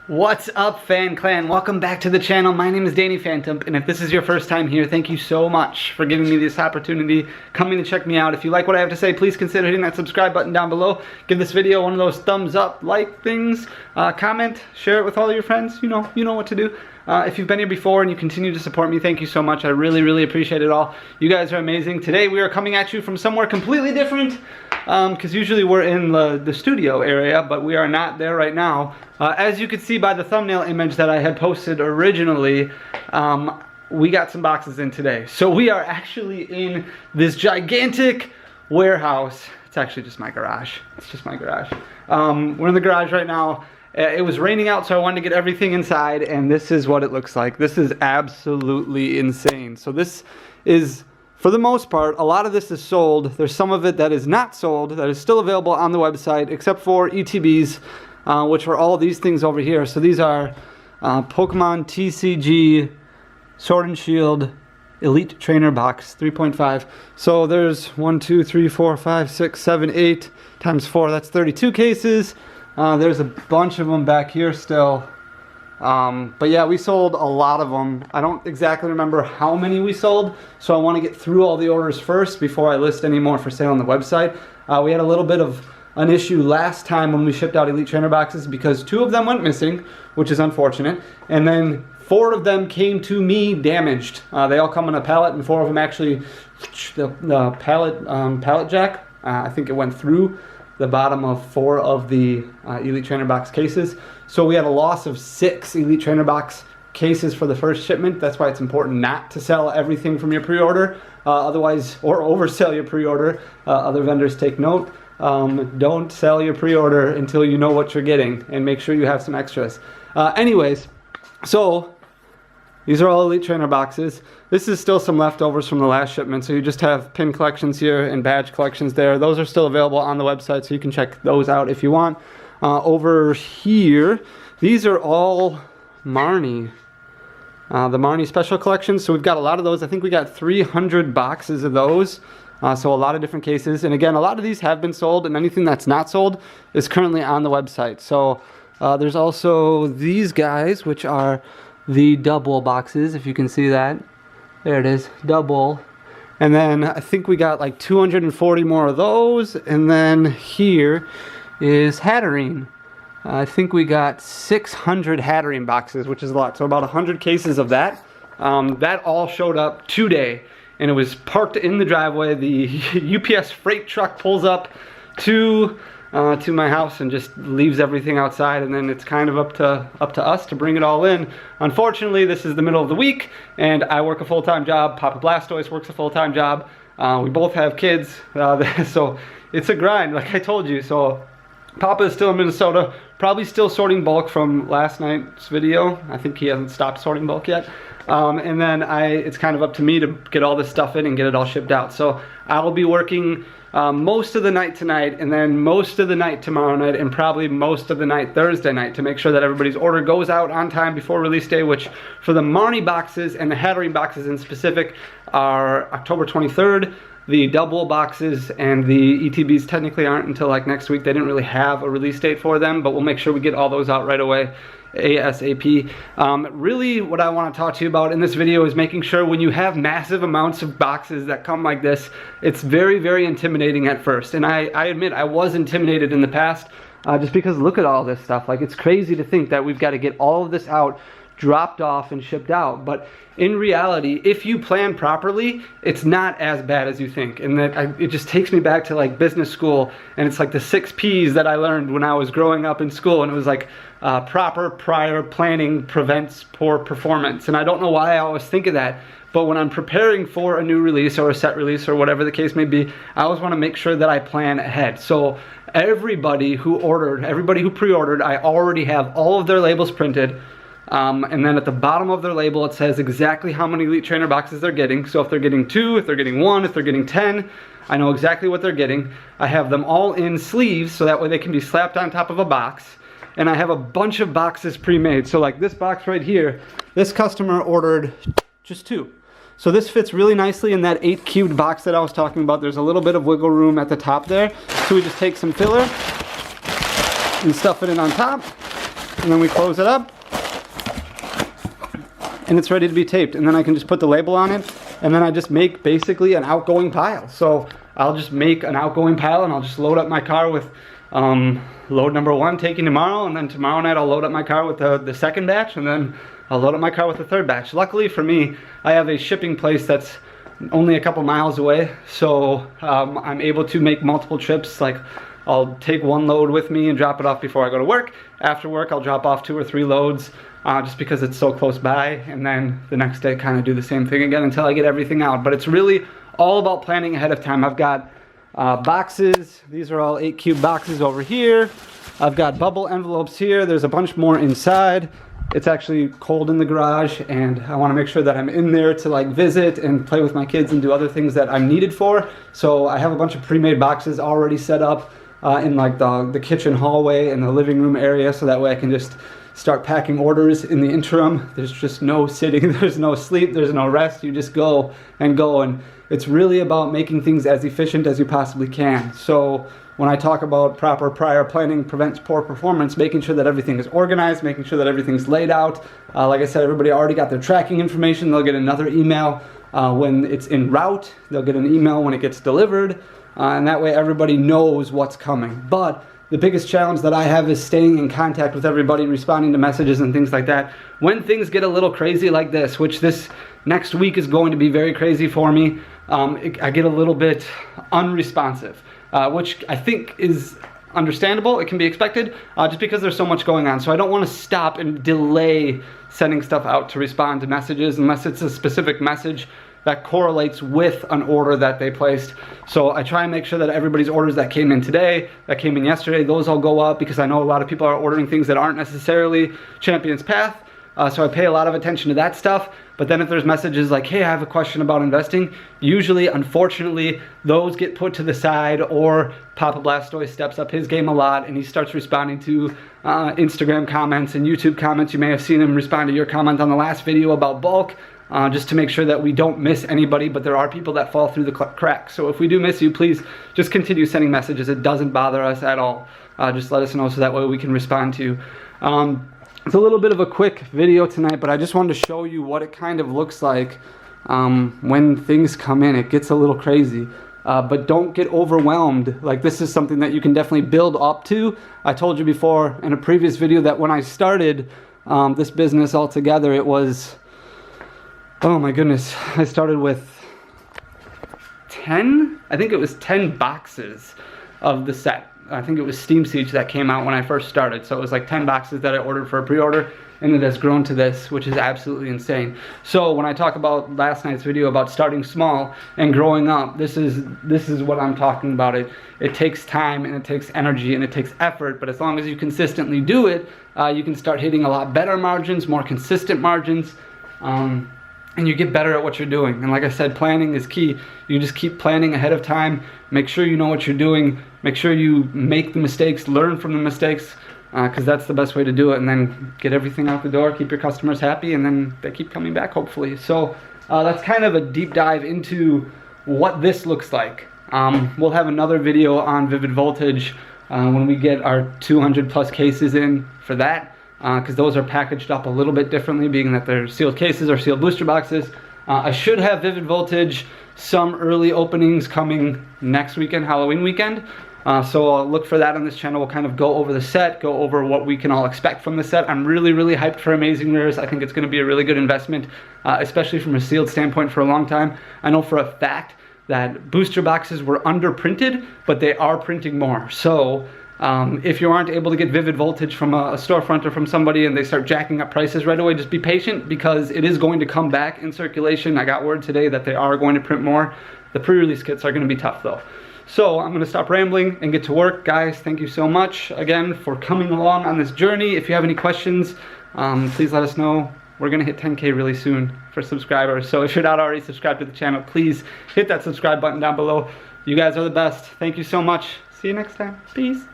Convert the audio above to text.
What's up, Fan Clan? Welcome back to the channel. My name is Danny Phantom, and if this is your first time here, thank you so much for giving me this opportunity, coming to check me out. If you like what I have to say, please consider hitting that subscribe button down below. Give this video one of those thumbs up, like things, comment, share it with all your friends. You know what to do. If you've been here before and you continue to support me, thank you so much. I really appreciate it all. You guys are amazing. Today we are coming at you from somewhere completely different, because usually we're in the studio area, but we are not there right now. As you can see by the thumbnail image that I had posted originally, we got some boxes in today. So we are actually in this gigantic warehouse. It's actually just my garage. It's just my garage. We're in the garage right now. It was raining out, so I wanted to get everything inside, and this is what it looks like. This is absolutely insane. So this is, for the most part, a lot of this is sold. There's some of it that is not sold, that is still available on the website, except for ETBs, which are all these things over here. So these are Pokemon TCG Sword and Shield Elite Trainer Box 3.5. So there's 1, 2, 3, 4, 5, 6, 7, 8 times 4. That's 32 cases. There's a bunch of them back here still. But yeah, we sold a lot of them. I don't exactly remember how many we sold, so I want to get through all the orders first before I list any more for sale on the website. We had a little bit of an issue last time when we shipped out Elite Trainer boxes because 2 of them went missing, which is unfortunate, and then 4 of them came to me damaged. They all come in a pallet, and 4 of them actually, the pallet jack, I think it went through the bottom of 4 of the Elite Trainer box cases. So we had a loss of 6 Elite Trainer box cases for the first shipment. That's why it's important not to sell everything from your pre-order, otherwise, or oversell your pre-order. Other vendors take note. Don't sell your pre-order until you know what you're getting, and make sure you have some extras. Anyways, so these are all Elite Trainer boxes. This is still some leftovers from the last shipment, so you just have pin collections here and badge collections there. Those are still available on the website, so you can check those out if you want. Over here, these are all Marnie. The Marnie special collections, so we've got a lot of those. I think we got 300 boxes of those. So a lot of different cases. And again, a lot of these have been sold, and anything that's not sold is currently on the website. So there's also these guys, which are the Dubwool boxes, if you can see that. There it is, Dubwool. And then I think we got like 240 more of those. And then here is Hatterene. I think we got 600 Hatterene boxes, which is a lot. So about 100 cases of that. That all showed up today, and it was parked in the driveway. The UPS freight truck pulls up to my house and just leaves everything outside, and then it's kind of up to us to bring it all in. Unfortunately, this is the middle of the week, and I work a full-time job. Papa Blastoise works a full-time job. We both have kids, so it's a grind, like I told you. So Papa is still in Minnesota, probably still sorting bulk from last night's video. I think he hasn't stopped sorting bulk yet. And then it's kind of up to me to get all this stuff in and get it all shipped out. So I will be working most of the night tonight, and then most of the night tomorrow night, and probably most of the night Thursday night, to make sure that everybody's order goes out on time before release day, which for the Marnie boxes and the Hatterene boxes in specific are October 23rd. The Dubwool boxes and the ETBs technically aren't until like next week. They didn't really have a release date for them, but we'll make sure we get all those out right away, ASAP. Really what I want to talk to you about in this video is making sure when you have massive amounts of boxes that come like this, it's very intimidating at first. And I admit I was intimidated in the past, just because look at all this stuff. Like, it's crazy to think that we've got to get all of this out, dropped off and shipped out. But in reality, if you plan properly, it's not as bad as you think. And that it just takes me back to like business school, and it's like the 6 P's that I learned when I was growing up in school, and it was like proper prior planning prevents poor performance. And I don't know why I always think of that, but when I'm preparing for a new release or a set release or whatever the case may be, I always want to make sure that I plan ahead. So everybody who pre-ordered, I already have all of their labels printed. And then at the bottom of their label it says exactly how many Elite Trainer boxes they're getting. So if they're getting 2, if they're getting 1, if they're getting 10, I know exactly what they're getting. I have them all in sleeves, so that way they can be slapped on top of a box. And I have a bunch of boxes pre-made. So like this box right here, this customer ordered just 2. So this fits really nicely in that 8 cubed box that I was talking about. There's a little bit of wiggle room at the top there. So we just take some filler and stuff it in on top. and then we close it up, and it's ready to be taped. And then I can just put the label on it, and then I just make basically an outgoing pile. So I'll just make an outgoing pile, and I'll just load up my car with load number 1 taking tomorrow, and then tomorrow night I'll load up my car with the second batch, and then I'll load up my car with the third batch. Luckily for me, I have a shipping place that's only a couple miles away, so I'm able to make multiple trips. Like, I'll take 1 load with me and drop it off before I go to work. After work, I'll drop off 2 or 3 loads just because it's so close by, and then the next day kind of do the same thing again until I get everything out. But it's really all about planning ahead of time. I've got boxes. These are all 8 cube boxes over here. I've got bubble envelopes here. There's a bunch more inside. It's actually cold in the garage, and I want to make sure that I'm in there to like visit and play with my kids and do other things that I'm needed for. So I have a bunch of pre-made boxes already set up in like the kitchen hallway and the living room area, so that way I can just start packing orders in the interim. There's just no sitting, there's no sleep, there's no rest. You just go, and it's really about making things as efficient as you possibly can. So when I talk about proper prior planning prevents poor performance, making sure that everything is organized, making sure that everything's laid out. Like I said, everybody already got their tracking information. They'll get another email when it's en route. They'll get an email when it gets delivered. And that way everybody knows what's coming. But the biggest challenge that I have is staying in contact with everybody, responding to messages and things like that. When things get a little crazy like this, which this next week is going to be very crazy for me, I get a little bit unresponsive. Which I think is understandable. It can be expected just because there's so much going on. So I don't want to stop and delay sending stuff out to respond to messages unless it's a specific message that correlates with an order that they placed. So I try and make sure that everybody's orders that came in today, that came in yesterday, those all go up, because I know a lot of people are ordering things that aren't necessarily Champion's Path. So I pay a lot of attention to that stuff. But then if there's messages like, hey, I have a question about investing, usually, unfortunately, those get put to the side, or Papa Blastoise steps up his game a lot and he starts responding to Instagram comments and YouTube comments. You may have seen him respond to your comment on the last video about bulk, just to make sure that we don't miss anybody, but there are people that fall through the cracks. So if we do miss you, please just continue sending messages. It doesn't bother us at all. Just let us know so that way we can respond to you. It's a little bit of a quick video tonight, but I just wanted to show you what it kind of looks like when things come in. It gets a little crazy, but don't get overwhelmed. Like, this is something that you can definitely build up to. I told you before in a previous video that when I started this business altogether, it was, oh my goodness, I started with 10, I think it was 10 boxes of the set. I think it was Steam Siege that came out when I first started. So it was like 10 boxes that I ordered for a pre-order, and it has grown to this, which is absolutely insane. So when I talk about last night's video about starting small and growing up, this is what I'm talking about. It takes time, and it takes energy, and it takes effort, but as long as you consistently do it, you can start hitting a lot better margins, more consistent margins, and you get better at what you're doing. And like I said, planning is key. You just keep planning ahead of time. Make sure you know what you're doing. Make sure you make the mistakes, learn from the mistakes, because that's the best way to do it. And then get everything out the door, keep your customers happy, and then they keep coming back, hopefully. So that's kind of a deep dive into what this looks like. We'll have another video on Vivid Voltage when we get our 200 plus cases in for that. Because those are packaged up a little bit differently, being that they're sealed cases or sealed booster boxes. I should have Vivid Voltage, some early openings coming next weekend, Halloween weekend. So I'll look for that on this channel. We'll kind of go over the set, go over what we can all expect from the set. I'm really, really hyped for Amazing Rares. I think it's going to be a really good investment, especially from a sealed standpoint for a long time. I know for a fact that booster boxes were underprinted, but they are printing more. So if you aren't able to get Vivid Voltage from a storefront or from somebody and they start jacking up prices right away, just be patient, because it is going to come back in circulation. I got word today that they are going to print more. The pre-release kits are going to be tough though. So I'm going to stop rambling and get to work. Guys, thank you so much again for coming along on this journey. If you have any questions, please let us know. We're going to hit 10K really soon for subscribers. So if you're not already subscribed to the channel, please hit that subscribe button down below. You guys are the best. Thank you so much. See you next time. Peace.